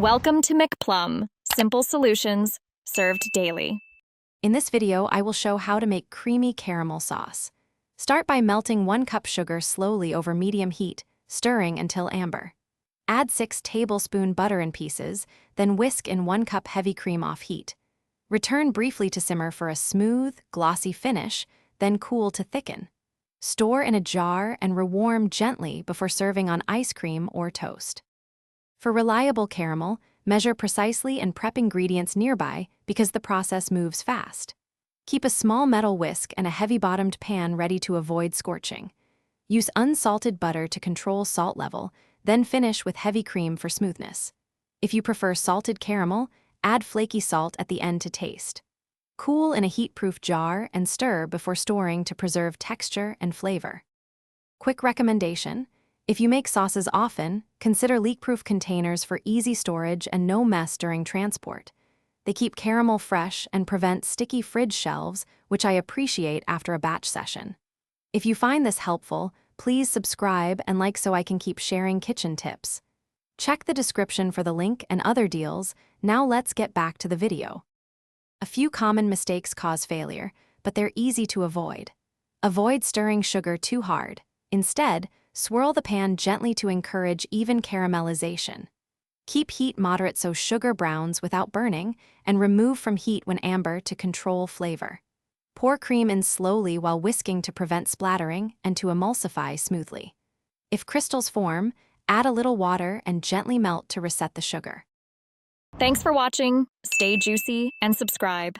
Welcome to McPlum, simple solutions served daily. In this video, I will show how to make creamy caramel sauce. Start by melting 1 cup sugar slowly over medium heat, stirring until amber. Add 6 tablespoon butter in pieces, then whisk in 1 cup heavy cream off heat. Return briefly to simmer for a smooth, glossy finish, then cool to thicken. Store in a jar and rewarm gently before serving on ice cream or toast. For reliable caramel, measure precisely and prep ingredients nearby because the process moves fast. Keep a small metal whisk and a heavy-bottomed pan ready to avoid scorching. Use unsalted butter to control salt level, then finish with heavy cream for smoothness. If you prefer salted caramel, add flaky salt at the end to taste. Cool in a heat-proof jar and stir before storing to preserve texture and flavor. Quick recommendation: if you make sauces often, consider leak-proof containers for easy storage and no mess during transport. They keep caramel fresh and prevent sticky fridge shelves, which I appreciate after a batch session. If you find this helpful, please subscribe and like so I can keep sharing kitchen tips. Check the description for the link and other deals. Now let's get back to the video. A few common mistakes cause failure, but they're easy to avoid. Avoid stirring sugar too hard. Instead, swirl the pan gently to encourage even caramelization. Keep heat moderate so sugar browns without burning, and remove from heat when amber to control flavor. Pour cream in slowly while whisking to prevent splattering and to emulsify smoothly. If crystals form, add a little water and gently melt to reset the sugar. Thanks for watching. Stay juicy and subscribe.